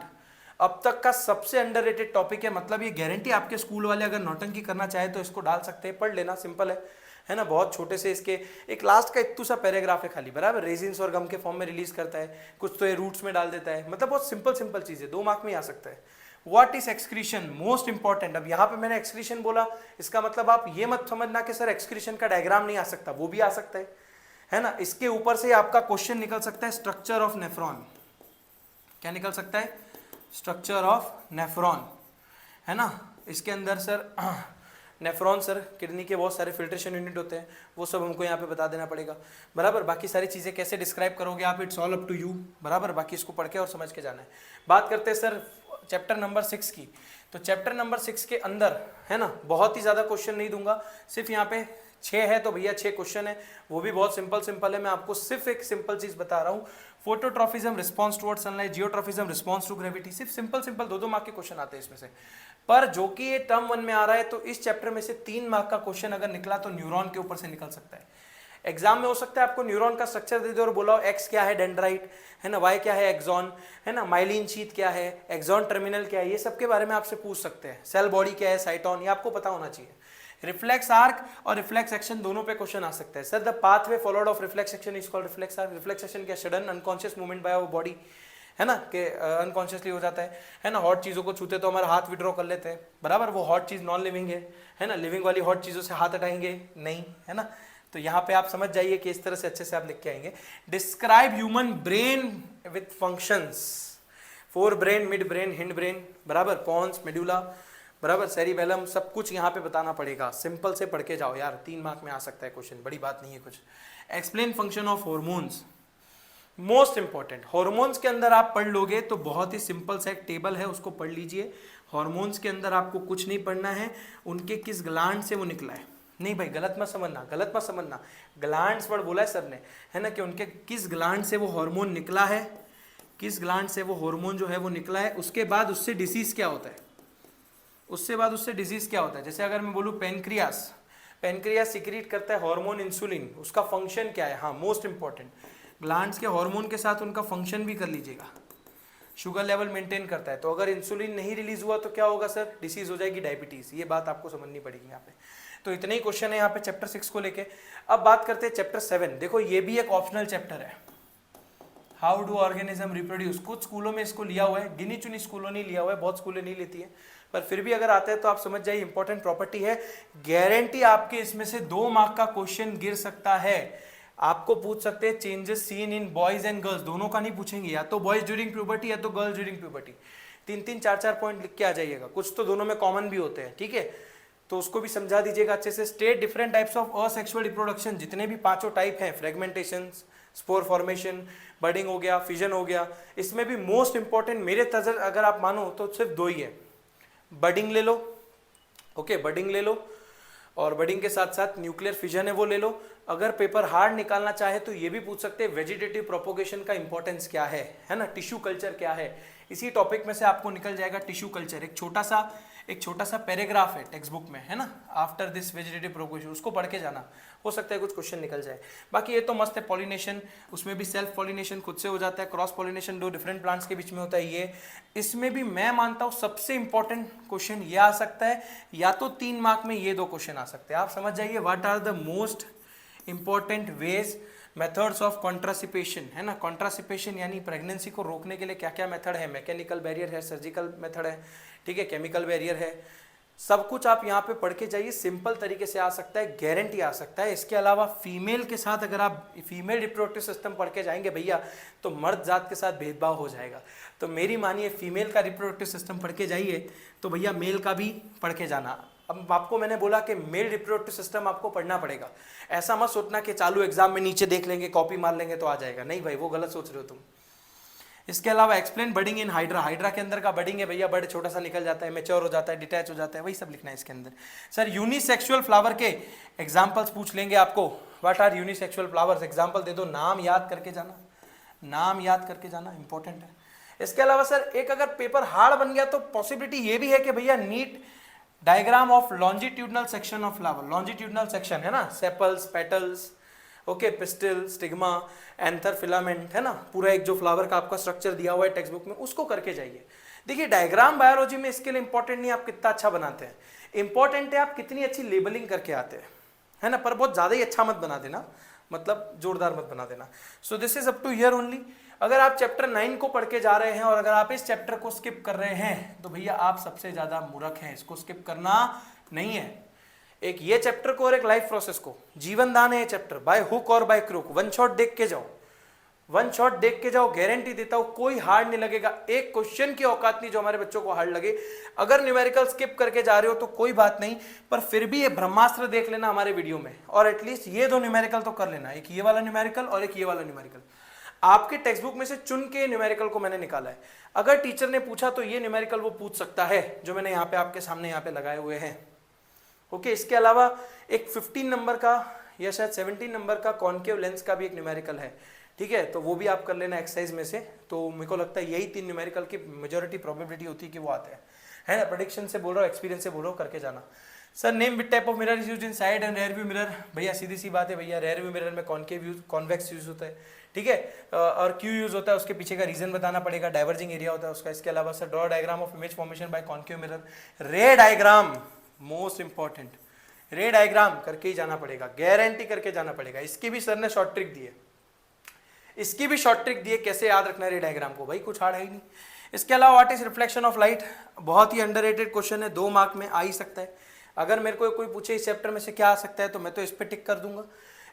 अब तक का सबसे अंडररेटेड टॉपिक है, मतलब ये गारंटी आपके स्कूल वाले अगर नौटंकी करना चाहे तो इसको डाल सकते हैं, पढ़ लेना, सिंपल है ना। बहुत छोटे से इसके एक लास्ट का इतना सा पैराग्राफ है खाली, बराबर, रेजिन्स और गम के फॉर्म में रिलीज करता है, कुछ तो ये रूट्स में डाल देता है, मतलब बहुत सिंपल चीज है, 2 मार्क में आ सकता है। What is excretion, most important. अब यहाँ पे मैंने एक्सक्रीशन बोला, इसका मतलब आप ये मत समझना कि सर एक्सक्रीशन का डायग्राम नहीं आ सकता, वो भी आ सकता है ना। इसके ऊपर से आपका क्वेश्चन निकल सकता है, स्ट्रक्चर ऑफ नेफ्रॉन, क्या निकल सकता है, स्ट्रक्चर ऑफ नेफ्रॉन, है ना। इसके अंदर सर नेफ्रॉन सर किडनी के बहुत सारे फिल्ट्रेशन यूनिट होते हैं, वो सब हमको यहाँ पे बता देना पड़ेगा, बराबर। बाकी सारी चीज़ें कैसे डिस्क्राइब करोगे आप, it's all up to you, बराबर, बाकी इसको पढ़ के और समझ के जाना है। बात करते हैं सर चैप्टर नंबर 6 की, तो चैप्टर नंबर 6 के अंदर, है ना, बहुत ही ज़्यादा क्वेश्चन नहीं दूंगा, सिर्फ यहाँ पे 6 है तो भैया 6 क्वेश्चन है, वो भी बहुत सिंपल है। मैं आपको सिर्फ एक सिंपल चीज़ बता रहा हूँ, phototropism response towards sunlight, geotropism response to gravity, सिर्फ सिंपल 2 मार्क के क्वेश्चन आते हैं इसमें से। पर जो कि ये टर्म 1 में आ रहा है, तो इस चैप्टर में से 3 मार्क का क्वेश्चन अगर निकला तो न्यूरॉन के ऊपर से निकल सकता है। एग्जाम में हो सकता है आपको न्यूरॉन का स्ट्रक्चर दे दे और बोला एक्स क्या है, डेंड्राइट, है ना, वाई क्या है, एक्सॉन, है ना, माइलिन शीथ क्या है, एक्सॉन टर्मिनल क्या है, ये सब के बारे में आपसे पूछ सकते हैं। सेल बॉडी क्या है, साइटोन, ये आपको पता होना चाहिए। रिफ्लेक्स आर्क और रिफ्लेक्स एक्शन दोनों पे क्वेश्चन आ सकता है। Sir the pathway followed of reflex action is called reflex arc. Reflex action क्या, sudden unconscious movement by our body, है ना, कि अनकॉन्शियसली हो जाता है ना। हॉट चीज़ों को छूते तो हमारा हाथ विड्रॉ कर लेते हैं, बराबर। वो हॉट चीज़ नॉन लिविंग है ना, लिविंग वाली हॉट चीज़ों से हाथ हटाएंगे नहीं, है ना। तो यहाँ पे आप समझ जाइए कि इस तरह से अच्छे से आप लिख के आएंगे। Describe human brain with functions, fore brain, mid brain, hind brain, बराबर, पॉन्स, मेडुला, बराबर, सेरिबेलम, सब कुछ यहाँ पे बताना पड़ेगा। सिंपल से पढ़ के जाओ यार, 3 मार्क में आ सकता है क्वेश्चन, बड़ी बात नहीं है कुछ। Explain function of hormones, most important. Hormones के अंदर आप पढ़ लोगे तो बहुत ही सिंपल सा एक टेबल है, उसको पढ़ लीजिए। हॉर्मोन्स के अंदर आपको कुछ नहीं पढ़ना है, उनके किस ग्लैंड से वो निकला है। नहीं भाई, गलत मत समझना, गलत मत समझना, ग्लैंड्स वर्ड बोला है सर ने, है ना, कि उनके किस ग्लैंड से वो हार्मोन निकला है, किस ग्लैंड से वो हार्मोन जो है वो निकला है। उसके बाद उससे डिसीज क्या होता है, उससे बाद उससे डिजीज क्या होता है। जैसे अगर मैं बोलूँ पेनक्रियास, पेनक्रियास सिक्रीट करता है हार्मोन इंसुलिन, उसका फंक्शन क्या है। हाँ, मोस्ट इंपॉर्टेंट, ग्लैंड्स के हार्मोन के साथ उनका फंक्शन भी कर लीजिएगा। शुगर लेवल मेंटेन करता है, तो अगर इंसुलिन नहीं रिलीज हुआ तो क्या होगा सर, डिसीज हो जाएगी, डायबिटीज। ये बात आपको समझनी पड़ेगी यहाँ पे। तो इतने ही क्वेश्चन है यहाँ पे चैप्टर 6 को लेके। अब बात करते हैं चैप्टर 7। देखो ये भी एक ऑप्शनल चैप्टर है, हाउ डू ऑर्गेनिज्म रिप्रोड्यूस। कुछ स्कूलों में इसको लिया हुआ है, गिनी चुनी स्कूलों ने लिया हुआ है, बहुत स्कूलें नहीं लेती है, पर फिर भी अगर आता है तो आप समझ जाइए इंपॉर्टेंट प्रॉपर्टी है। गारंटी आपके इसमें से 2 मार्क का क्वेश्चन गिर सकता है। आपको पूछ सकते हैं changes seen in boys and girls, दोनों का नहीं पूछेंगे, या तो बॉयज ड्यूरिंग प्यूबर्टी या तो गर्ल्स ड्यूरिंग प्यूबर्टी। 3-3, 4-4 पॉइंट लिख के आ जाइएगा, कुछ तो दोनों में कॉमन भी होते हैं, ठीक है, तो उसको भी समझा दीजिएगा अच्छे से। State different types of asexual reproduction, जितने भी 5 टाइप हैं, फ्रेगमेंटेशन, स्पोर फॉर्मेशन, बडिंग हो गया, फिजन हो गया, इसमें भी मोस्ट इंपॉर्टेंट मेरे तजर अगर आप मानो तो सिर्फ 2 ही है। बडिंग ले लो, ओके, बडिंग ले लो, और बडिंग के साथ साथ न्यूक्लियर फिजन है वो ले लो। अगर पेपर हार्ड निकालना चाहे तो ये भी पूछ सकते हैं वेजिटेटिव प्रोपोगेशन का इंपॉर्टेंस क्या है ना, टिश्यू कल्चर क्या है। इसी टॉपिक में से आपको निकल जाएगा टिश्यू कल्चर, एक छोटा सा पैराग्राफ है टेक्स्ट बुक में, है ना, आफ्टर दिस वेजिटेटिव प्रोपोगेशन, उसको पढ़ के जाना, हो सकता है कुछ क्वेश्चन निकल जाए। बाकी ये तो मस्त है। पॉलिनेशन, उसमें भी सेल्फ पॉलिनेशन खुद से हो जाता है, क्रॉस पॉलिनेशन 2 डिफरेंट प्लांट्स के बीच में होता है। ये इसमें भी मैं मानता हूँ सबसे इंपॉर्टेंट क्वेश्चन ये आ सकता है, या तो 3 मार्क में ये 2 क्वेश्चन आ सकते हैं। आप समझ जाइए what are the most important ways, methods of contraception, है ना। कॉन्ट्रासिपेशन यानी प्रेगनेंसी को रोकने के लिए क्या क्या मेथड है, मैकेनिकल बैरियर है, सर्जिकल मेथड है, ठीक है, केमिकल बैरियर है, सब कुछ आप यहाँ पे पढ़ के जाइए। सिंपल तरीके से आ सकता है, गारंटी आ सकता है। इसके अलावा फीमेल के साथ अगर आप फीमेल रिप्रोडक्टिव सिस्टम पढ़ के जाएंगे भैया, तो मर्द जात के साथ भेदभाव हो जाएगा। तो मेरी मानिए, फीमेल का रिप्रोडक्टिव सिस्टम पढ़ के जाइए तो भैया मेल का भी पढ़ के जाना। अब आपको मैंने बोला कि मेल रिप्रोडक्टिव सिस्टम आपको पढ़ना पड़ेगा। ऐसा मत सोचना कि चालू एग्जाम में नीचे देख लेंगे, कॉपी मार लेंगे तो आ जाएगा, नहीं भाई, वो गलत सोच रहे हो तुम। इसके अलावा explain budding in hydra, hydra के अंदर का बडिंग है भैया, बर्ड छोटा सा निकल जाता है, मैच्योर हो जाता है, डिटैच हो जाता है, वही सब लिखना है इसके अंदर। सर यूनिसेक्सुअल फ्लावर के एग्जाम्पल्स पूछ लेंगे आपको, what are unisexual flowers, example दे दो, नाम याद करके जाना, नाम याद करके जाना, इंपॉर्टेंट है। इसके अलावा सर एक अगर पेपर हार्ड बन गया तो पॉसिबिलिटी ये भी है कि भैया NEET diagram of longitudinal section of flower, longitudinal section है ना, sepals, petals, okay, pistil, stigma, anther, filament, है ना, पूरा एक जो फ्लावर का आपका स्ट्रक्चर दिया हुआ है टेक्स्ट बुक में, उसको करके जाइए। देखिए डायग्राम बायोलॉजी में इसके लिए इंपॉर्टेंट नहीं आप कितना अच्छा बनाते हैं, इंपॉर्टेंट है आप कितनी अच्छी लेबलिंग करके आते हैं, है ना, पर बहुत ज़्यादा ही अच्छा मत बना देना, मतलब जोरदार मत बना देना। So this is up to here only. अगर आप चैप्टर 9 को पढ़ के जा रहे हैं और अगर आप इस चैप्टर को स्किप कर रहे हैं तो भैया आप सबसे ज़्यादा मूर्ख हैं, इसको स्किप करना नहीं है। एक ये चैप्टर को और एक लाइफ प्रोसेस को, जीवन दान है ये चैप्टर, बाय हुक और बाय क्रूक, वन शॉट देख के जाओ, वन शॉट देख के जाओ, गारंटी देता हूं कोई हार्ड नहीं लगेगा। एक क्वेश्चन की औकात नहीं जो हमारे बच्चों को हार्ड लगे। अगर न्यूमेरिकल स्किप करके जा रहे हो तो कोई बात नहीं, पर फिर भी ये ब्रह्मास्त्र देख लेना हमारे वीडियो में, और एटलीस्ट ये 2 न्यूमेरिकल तो कर लेना, एक ये वाला न्यूमेरिकल और एक ये वाला न्यूमेरिकल। आपके टेक्स्ट बुक में से चुन के न्यूमेरिकल को मैंने निकाला है। अगर टीचर ने पूछा तो ये न्यूमेरिकल वो पूछ सकता है जो मैंने यहाँ पे आपके सामने यहाँ पे लगाए हुए हैं। ओके, इसके अलावा एक 15 नंबर का या शायद 17 नंबर का कॉन्केव लेंस का भी एक न्यूमेरिकल है, ठीक है, तो वो भी आप कर लेना एक्सरसाइज में से। तो मेरे को लगता है यही 3 न्यूमेरिकल की मेजॉरिटी प्रोबेबिलिटी होती है कि वो आते हैं, है ना। प्रेडिक्शन से बोल रहा हूँ, एक्सपीरियंस से बोल रहा हूँ, करके जाना। Sir name with type of mirror is used in side and rear view mirror, भैया सीधी सी बात है भैया, रेयर व्यू मिरर में कॉन्केव यूज, कॉन्वेक्स यूज होता है, ठीक है, और क्यू यूज होता है, उसके पीछे का रीजन बताना पड़ेगा, डाइवर्जिंग एरिया होता है उसका। इसके अलावा sir draw diagram of image formation by concave mirror, रे डायग्राम मोस्ट इंपॉर्टेंट, रे डायग्राम करके ही जाना पड़ेगा, गारंटी करके जाना पड़ेगा। इसकी भी सर ने शॉर्ट ट्रिक दी है, इसकी भी शॉर्ट ट्रिक दी है कैसे याद रखना है रे डायग्राम को, भाई कुछ हार्ड है ही नहीं। इसके अलावा what is reflection of light, बहुत ही अंडररेटेड क्वेश्चन है, 2 मार्क में आ ही सकता है। अगर मेरे को कोई पूछे इस चैप्टर में से क्या आ सकता है तो मैं तो इस पे टिक कर दूंगा।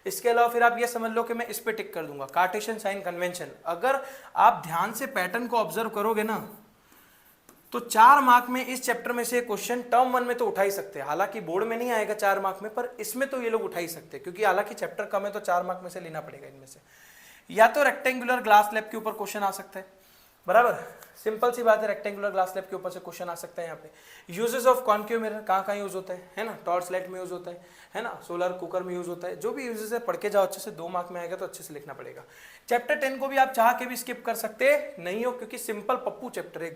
इसके अलावा फिर आप ये समझ लो कि मैं इस पे टिक कर दूंगा, कार्टेशियन साइन कन्वेंशन। अगर आप ध्यान से पैटर्न को ऑब्जर्व करोगे ना तो 4 मार्क में इस चैप्टर में से क्वेश्चन टर्म 1 में तो उठा ही सकते हैं, हालांकि बोर्ड में नहीं आएगा 4 मार्क में, पर इसमें तो ये लोग उठा ही सकते हैं, क्योंकि हालांकि चैप्टर कम है तो 4 मार्क में से लेना पड़ेगा इनमें से। या तो रेक्टेंगुलर ग्लास स्लैब के ऊपर क्वेश्चन आ सकता है, बराबर, सिंपल सी बात है, रेक्टेंगुलर ग्लास स्लैब के ऊपर से क्वेश्चन आ सकता है। यहाँ पे यूजेस ऑफ कॉन्केव मिरर कहाँ यूज होता है ना, टॉर्च लाइट में यूज होता है ना, सोलर कुकर में यूज होता है, जो भी यूजेस है पढ़ के जाओ अच्छे से, 2 मार्क में आएगा तो अच्छे से लिखना पड़ेगा। चैप्टर 10 को भी आप चाह के भी स्किप कर सकते नहीं हो, क्योंकि सिंपल पप्पू चैप्टर है,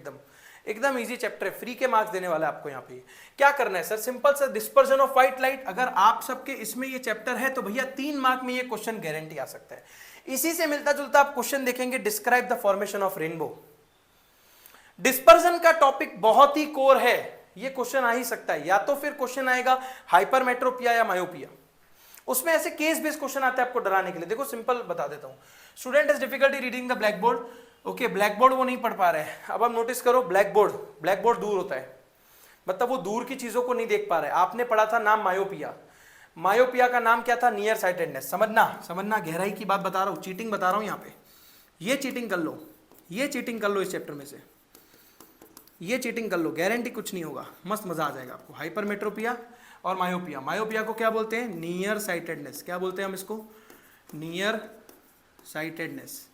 एकदम इजी चैप्टर है, फ्री के मार्क्स देने वाला है आपको। यहाँ पे क्या करना है sir, simple sir, dispersion of white light. अगर आप सबके इसमें ये चैप्टर है तो भैया 3 मार्क में ये क्वेश्चन गारंटी आ सकता है। इसी से मिलता जुलता आप क्वेश्चन देखेंगे, describe the formation of rainbow. Dispersion का टॉपिक बहुत ही कोर है, ये क्वेश्चन आ ही सकता है, या तो फिर क्वेश्चन आएगा हाइपरमेट्रोपिया या मायोपिया, उसमें ऐसे केस बेस्ड क्वेश्चन आते हैं आपको डराने के लिए। देखो सिंपल बता देता हूं, student has difficulty reading the black board, okay, black board वो नहीं पढ़ पा रहे हैं। अब आप नोटिस करो, ब्लैक बोर्ड दूर होता है, मतलब वो दूर की चीजों को नहीं देख पा रहे। आपने पढ़ा था नाम मायोपिया, मायोपिया का नाम क्या था, नियर साइटेडनेस। समझना गहराई की बात बता रहा हूं, चीटिंग बता रहा हूं यहाँ पे, ये चीटिंग कर लो, ये चीटिंग कर लो इस चैप्टर में से, ये चीटिंग कर लो, गारंटी कुछ नहीं होगा, मस्त मजा आ जाएगा आपको। हाइपरमेट्रोपिया और मायोपिया, मायोपिया को क्या बोलते हैं, नियर साइटेडनेस, क्या बोलते हैं हम इसको, नियर साइटेडनेस,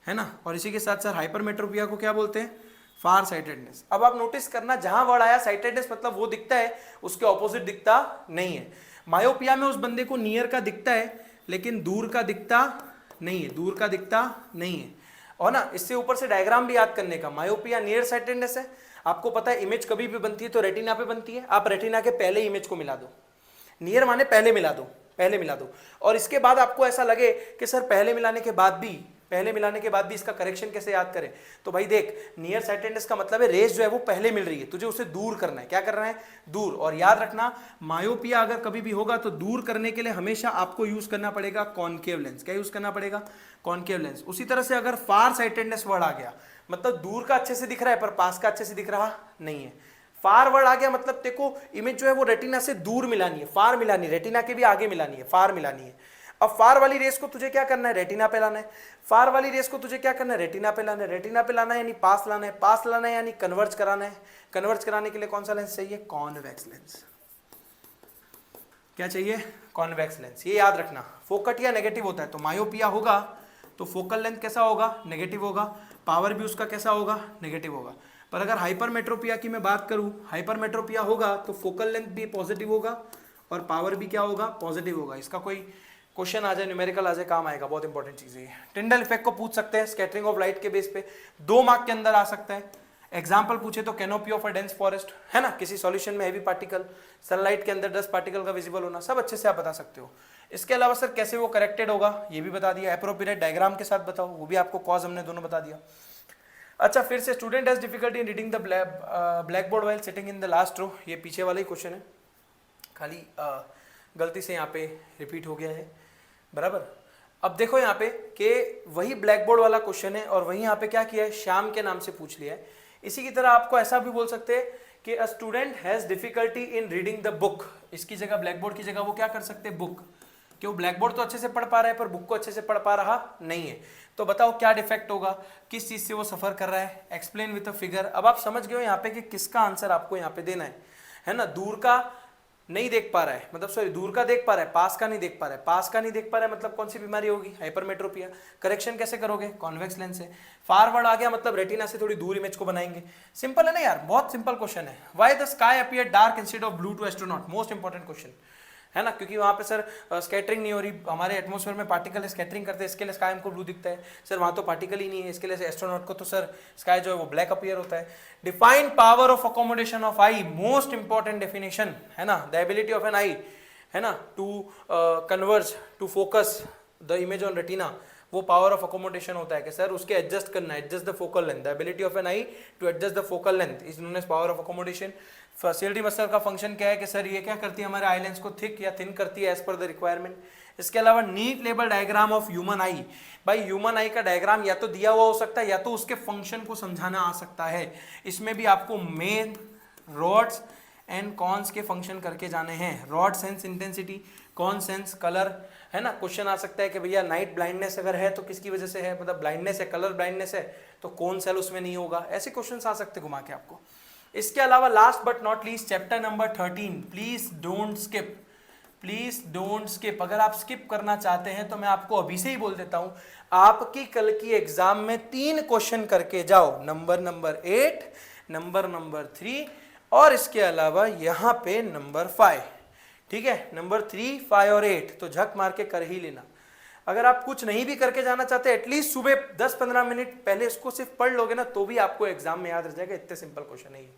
है ना। और इसी के साथ साथ हाइपरमेट्रोपिया को क्या बोलते हैं, फार साइटेडनेस। अब आप नोटिस करना, जहां वर्ड आया साइटेडनेस मतलब वो दिखता है, उसके ऑपोजिट दिखता नहीं है। मायोपिया में उस बंदे को नियर का दिखता है लेकिन दूर का दिखता नहीं है, दूर का दिखता नहीं है। और ना इससे ऊपर से डायग्राम भी याद करने का, मायोपिया नियर साइटेडनेस है, आपको पता है इमेज कभी भी बनती है तो रेटिना पे बनती है, आप रेटिना के पहले इमेज को मिला दो, नियर माने पहले मिला दो, और इसके बाद आपको ऐसा लगे कि सर पहले मिलाने के बाद भी इसका करेक्शन कैसे याद करें, तो भाई देख, नियर साइटेडनेस का मतलब है रेस जो है वो पहले मिल रही है, तुझे उसे दूर करना है, क्या करना है, दूर। और याद रखना, मायोपिया अगर कभी भी होगा तो दूर करने के लिए हमेशा आपको यूज करना पड़ेगा कॉनकेव लेंस। क्या यूज करना पड़ेगा, कॉनकेव लेंस। उसी तरह से अगर फार साइटेडनेस वर्ड आ गया, मतलब दूर का अच्छे से दिख रहा है पर पास का अच्छे से दिख रहा नहीं है। फार वर्ड आ गया मतलब देखो इमेज जो है वो रेटिना से दूर मिलानी है, फार मिलानी है, रेटिना के भी आगे मिलानी है, फार मिलानी है। अब फार वाली रेस को तुझे क्या करना है, रेटिना पे लाना है, फार वाली रेस को तुझे क्या करना है, रेटिना पे लाना है, रेटिना पे लाना है यानी पास लाना है, पास लाना है यानी कन्वर्ज कराना है, कन्वर्ज कराने के लिए कौन सा लेंस चाहिए, कॉन्वेक्स लेंस। क्या चाहिए, कॉन्वेक्स लेंस। ये याद रखना, फोकट या नेगेटिव होता है, तो मायोपिया होगा तो फोकल लेंथ कैसा होगा, नेगेटिव होगा, पावर भी उसका कैसा होगा, नेगेटिव होगा। पर अगर हाइपरमेट्रोपिया की मैं बात करूं, हाइपरमेट्रोपिया होगा तो फोकल लेंथ भी पॉजिटिव होगा और पावर भी क्या होगा, पॉजिटिव होगा। इसका कोई क्वेश्चन आ जाए, न्यूमेरिकल आ जाए, काम आएगा, बहुत इंपॉर्टेंट चीज है। टिंडल इफेक्ट को पूछ सकते हैं, स्कैटरिंग ऑफ लाइट के बेस पे 2 मार्क के अंदर आ सकता है। एग्जाम्पल पूछे तो canopy of a dense forest, है ना, किसी सॉल्यूशन में हैवी पार्टिकल, सनलाइट के अंदर 10 पार्टिकल का विजिबल होना, सब अच्छे से आप बता सकते हो। इसके अलावा सर कैसे वो करेक्टेड होगा ये भी बता दिया, एप्रोप्रिएट डायग्राम के साथ बताओ, वो भी आपको कॉज हमने दोनों बता दिया। अच्छा, फिर से student has difficulty in reading the black board while sitting in the last row, ये पीछे वाला ही क्वेश्चन है, खाली गलती से यहाँ पे रिपीट हो गया है, बराबर। अब देखो यहाँ पे कि वही ब्लैक बोर्ड वाला क्वेश्चन है और वही यहाँ पे क्या किया है, श्याम के नाम से पूछ लिया है। इसी की तरह आपको ऐसा भी बोल सकते हैं कि a student has difficulty in reading the book, इसकी जगह ब्लैक बोर्ड की जगह वो क्या कर सकते हैं, बुक, क्यों ब्लैक बोर्ड तो अच्छे से पढ़ पा रहा है पर बुक को अच्छे से पढ़ पा रहा नहीं है। तो बताओ क्या डिफेक्ट होगा, किस चीज से वो सफर कर रहा है, एक्सप्लेन विद अ फिगर। अब आप समझ गए हो यहाँ पे कि किसका आंसर आपको यहाँ पे देना है ना। दूर का नहीं देख पा रहा है, मतलब सॉरी दूर का देख पा रहा है, पास का नहीं देख पा रहा है, पास का नहीं देख पा रहा है मतलब कौन सी बीमारी होगी, हाइपरमेट्रोपिया। करेक्शन कैसे करोगे, कॉन्वेक्स लेंस से। फॉरवर्ड आ गया मतलब रेटिना से थोड़ी दूर इमेज को बनाएंगे। सिंपल है ना यार, बहुत सिंपल क्वेश्चन है। Why the sky appear dark instead of blue to astronaut, most important question है ना, क्योंकि वहाँ पे सर स्कैटरिंग नहीं हो रही, हमारे एटमॉस्फेयर में पार्टिकल स्कैटरिंग करते हैं, इसके लिए स्काई हमको ब्लू दिखता है। सर वहाँ तो पार्टिकल ही नहीं है, इसके लिए एस्ट्रोनॉट को तो सर स्काई जो है वो ब्लैक अपीयर होता है। Define power of accommodation of eye, most important definition है ना, the ability of an eye है ना to converge to focus the image on retina. वो पावर ऑफ अकोमोडेशन होता है कि सर उसके एडजस्ट करना, adjust the focal length, the ability of an eye to adjust the focal length is known as power of accommodation. Facility muscle का function क्या है कि सर ये क्या करती है, हमारे आई लेंस को थिक या थिन करती है एज पर द रिक्वायरमेंट। इसके अलावा neat label diagram of human eye, भाई ह्यूमन आई का डायग्राम या तो दिया हुआ हो सकता है या तो उसके फंक्शन को समझाना आ सकता है। इसमें भी आपको मेन रॉड्स एंड कॉन्स के फंक्शन करके जाने हैं। Rod sense intensity, cone sense colour, है ना। क्वेश्चन आ सकता है कि भैया नाइट ब्लाइंडनेस अगर है तो किसकी वजह से है, मतलब ब्लाइंडनेस है, कलर ब्लाइंडनेस है तो कौन सेल उसमें नहीं होगा, ऐसे क्वेश्चन आ सकते घुमा के आपको। इसके अलावा last but not least chapter number 13, please don't skip, please don't skip. अगर आप स्किप करना चाहते हैं तो मैं आपको अभी से ही बोल देता हूं, आपकी कल की एग्जाम में 3 क्वेश्चन करके जाओ, नंबर 8, नंबर 3 और इसके अलावा यहां पे नंबर 5, ठीक है। नंबर 3, 5 और 8 तो झक मार के कर ही लेना। अगर आप कुछ नहीं भी करके जाना चाहते, एटलीस्ट सुबह 10-15 मिनट पहले इसको सिर्फ पढ़ लोगे ना तो भी आपको एग्जाम में याद रह जाएगा, इतने सिंपल क्वेश्चन है ये,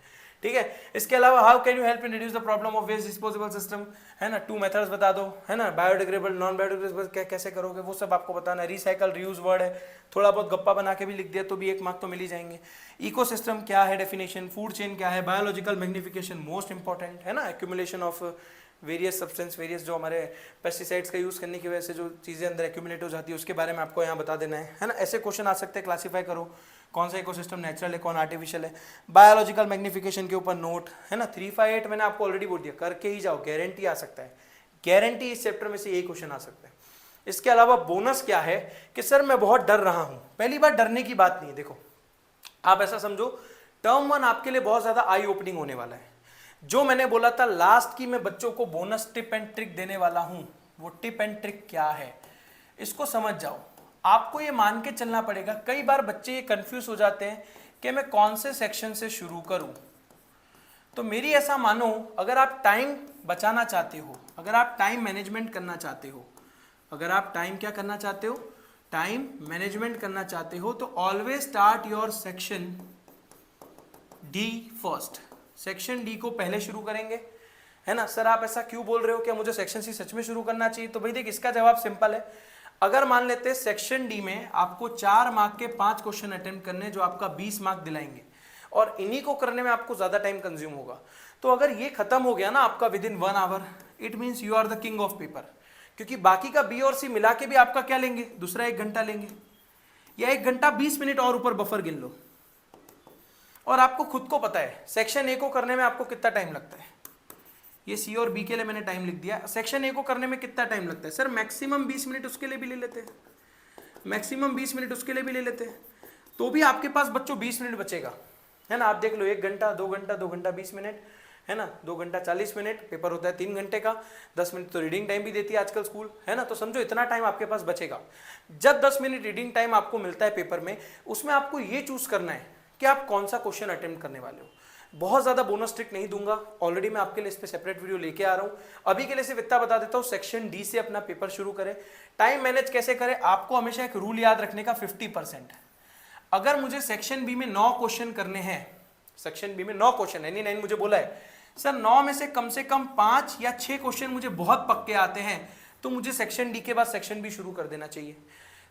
ठीक है। इसके अलावा how can you help in reduce the problem of waste disposable system, है ना। 2 मेथड्स बता दो, है ना, बायोडिग्रेडेबल, नॉन बायोडिग्रेडेबल कैसे करोगे वो सब आपको बताना है। रिसाइकल, रीयूज वर्ड है, थोड़ा बहुत गप्पा बना के भी लिख दिया तो भी 1 मार्क तो मिल ही जाएंगे। इकोसिस्टम क्या है डेफिनेशन, फूड चेन क्या है, बायोलॉजिकल मैग्निफिकेशन मोस्ट इंपॉर्टेंट, है ना, accumulation of various substance, various जो हमारे पेस्टिसाइड्स का यूज़ करने की वजह से जो चीज़ें अंदर एक्यूमुलेट हो जाती है उसके बारे में आपको यहाँ बता देना है ना। ऐसे क्वेश्चन आ सकते हैं, क्लासीफाई करो कौन सा इकोसिस्टम नेचुरल है कौन आर्टिफिशियल है। बायोलॉजिकल मैग्निफिकेशन के ऊपर नोट, है ना। 358 मैंने आपको ऑलरेडी बोल दिया, करके ही जाओ, गारंटी आ सकता है, गारंटी इस चैप्टर में से यही क्वेश्चन आ सकता है। इसके अलावा बोनस क्या है कि सर मैं बहुत डर रहा हूँ, पहली बार डरने की बात नहीं है। देखो आप ऐसा समझो, टर्म 1 आपके लिए बहुत ज्यादा आई ओपनिंग होने वाला है। जो मैंने बोला था लास्ट की मैं बच्चों को बोनस टिप एंड ट्रिक देने वाला हूं, वो टिप एंड ट्रिक क्या है इसको समझ जाओ। आपको ये मान के चलना पड़ेगा, कई बार बच्चे ये कंफ्यूज हो जाते हैं कि मैं कौन से सेक्शन से शुरू करूं। तो मेरी ऐसा मानो, अगर आप टाइम बचाना चाहते हो, अगर आप टाइम मैनेजमेंट करना चाहते हो, अगर आप टाइम क्या करना चाहते हो, टाइम मैनेजमेंट करना चाहते हो, तो always start your section D first. Section D को पहले शुरू करेंगे, है ना। सर आप ऐसा क्यों बोल रहे हो, क्या मुझे सेक्शन सी सच में शुरू करना चाहिए? तो भाई देख, इसका जवाब सिंपल है। अगर मान लेते हैं सेक्शन डी में आपको 4 मार्क के 5 क्वेश्चन अटेम्प्ट करने जो आपका 20 मार्क दिलाएंगे और इन्हीं को करने में आपको ज्यादा टाइम कंज्यूम होगा, तो अगर ये खत्म हो गया ना आपका within 1 hour, it means you are the king of paper. क्योंकि बाकी का बी और सी मिला के भी आपका क्या लेंगे, दूसरा 1 घंटा लेंगे, या 1 घंटा 20 मिनट और ऊपर बफर गिन लो। और आपको खुद को पता है सेक्शन ए को करने में आपको कितना टाइम लगता है, ये सी और बी के लिए मैंने टाइम लिख दिया। सेक्शन ए को करने में कितना टाइम लगता है, सर मैक्सिमम 20 मिनट उसके लिए भी ले लेते हैं, मैक्सिमम 20 मिनट उसके लिए भी ले लेते हैं, तो भी आपके पास बच्चों 20 मिनट बचेगा, है ना। आप देख लो 1 घंटा 2 घंटा 2 घंटा 20 मिनट, है ना, 2 घंटा 40 मिनट, पेपर होता है 3 घंटे का, 10 मिनट तो रीडिंग टाइम भी देती है आजकल स्कूल, है ना। तो समझो इतना टाइम आपके पास बचेगा। जब 10 मिनट रीडिंग टाइम आपको मिलता है पेपर में, उसमें आपको ये चूज करना है कि आप कौन सा क्वेश्चन अटेम्प्ट करने वाले हो। बहुत ज्यादा बोनस ट्रिक नहीं दूंगा, ऑलरेडी मैं आपके लिए इस पे सेपरेट वीडियो लेके आ रहा हूं। अभी के लिए सिर्फ इतना बता देता हूं, सेक्शन डी से अपना पेपर शुरू करें। टाइम मैनेज कैसे करें, आपको हमेशा एक रूल याद रखने का, 50%। अगर मुझे सेक्शन बी में 9 क्वेश्चन करने हैं, सेक्शन बी में 9 क्वेश्चन, एनी 9 मुझे बोला है, सर 9 में से कम 5 या 6 क्वेश्चन मुझे बहुत पक्के आते हैं, तो मुझे सेक्शन डी के बाद सेक्शन बी शुरू कर देना चाहिए।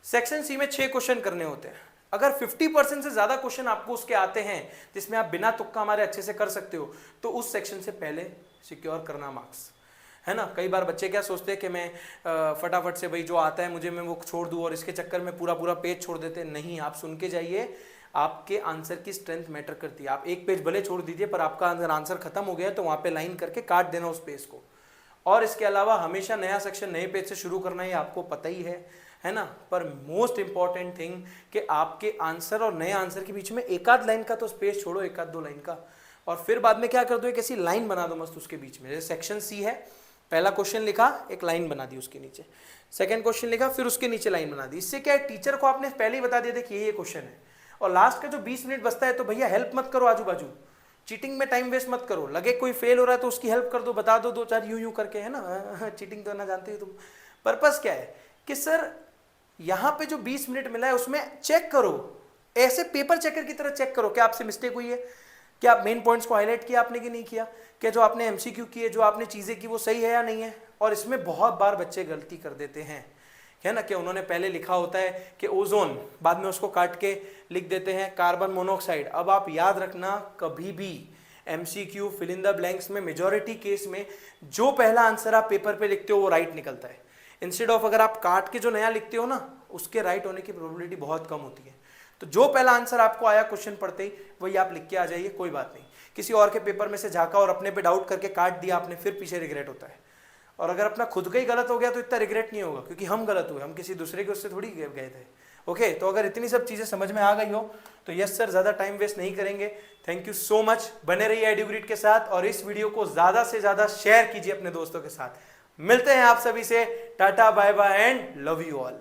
सेक्शन सी में 6 क्वेश्चन करने होते हैं, अगर 50% से ज्यादा क्वेश्चन आपको उसके आते हैं जिसमें आप बिना तुक्का हमारे अच्छे से कर सकते हो, तो उस सेक्शन से पहले सिक्योर करना मार्क्स, है ना। कई बार बच्चे क्या सोचते हैं कि मैं फटाफट से भाई जो आता है मुझे मैं वो छोड़ दूं और इसके चक्कर में पूरा पेज छोड़ देते हैं। नहीं, आप सुन के जाइए, आपके आंसर की स्ट्रेंथ मैटर करती है। आप 1 पेज भले छोड़ दीजिए, पर आपका अगर आंसर खत्म हो गया तो वहां पे लाइन करके काट देना उस पेज को। और इसके अलावा हमेशा नया सेक्शन नए पेज से शुरू करना, ये आपको पता ही है ना। पर मोस्ट इंपॉर्टेंट थिंग कि आपके आंसर और नए आंसर के बीच में 1 आध लाइन का तो स्पेस छोड़ो, 1 आध 2 लाइन का, और फिर बाद में क्या कर दो, एक ऐसी लाइन बना दो मस्त उसके बीच में। जैसे सेक्शन सी है, पहला क्वेश्चन लिखा, एक लाइन बना दी उसके नीचे, सेकंड क्वेश्चन लिखा, फिर उसके नीचे लाइन बना दी। इससे क्या है, टीचर को आपने पहले ही बता दिया था कि ये क्वेश्चन है। और लास्ट का जो 20 मिनट बचता है, तो भैया हेल्प मत करो आजू बाजू, चीटिंग में टाइम वेस्ट मत करो। लगे कोई फेल हो रहा है तो उसकी हेल्प कर दो, बता दो 2-4 यूं करके, है ना। चीटिंग तो ना जानते हो तुम। पर्पस क्या है कि सर यहां पे जो 20 मिनट मिला है उसमें चेक करो, ऐसे पेपर चेकर की तरह चेक करो, क्या आपसे मिस्टेक हुई है, क्या आप मेन पॉइंट्स को हाईलाइट किया आपने कि नहीं किया, क्या जो आपने एमसीक्यू किए, जो आपने चीजें की वो सही है या नहीं है। और इसमें बहुत बार बच्चे गलती कर देते हैं है ना, कि उन्होंने पहले लिखा होता है कि ओजोन, बाद में उसको काट के लिख देते हैं कार्बन मोनोऑक्साइड। अब आप याद रखना, कभी भी MCQ fill in the blanks में मेजॉरिटी केस में जो पहला आंसर आप पेपर पे लिखते हो वो राइट निकलता है। इंस्टेड ऑफ अगर आप काट के जो नया लिखते हो ना, उसके राइट होने की प्रोबेबिलिटी बहुत कम होती है। तो जो पहला आंसर आपको आया क्वेश्चन पढ़ते ही, वही आप लिख के आ जाइए, कोई बात नहीं। किसी और के पेपर में से झांका और अपने पे डाउट करके काट दिया आपने, फिर पीछे रिग्रेट होता है। और अगर अपना खुद का ही गलत हो गया तो इतना रिग्रेट नहीं होगा, क्योंकि हम गलत हुए, हम किसी दूसरे के उससे थोड़ी गए थे। ओके, तो अगर इतनी सब चीजें समझ में आ गई हो तो यस सर, ज्यादा टाइम वेस्ट नहीं करेंगे। थैंक यू सो मच, बने रहिए एड्यूग्रीड के साथ और इस वीडियो को ज्यादा से ज्यादा शेयर कीजिए अपने दोस्तों के साथ। मिलते हैं आप सभी से, tata bye bye and love you all.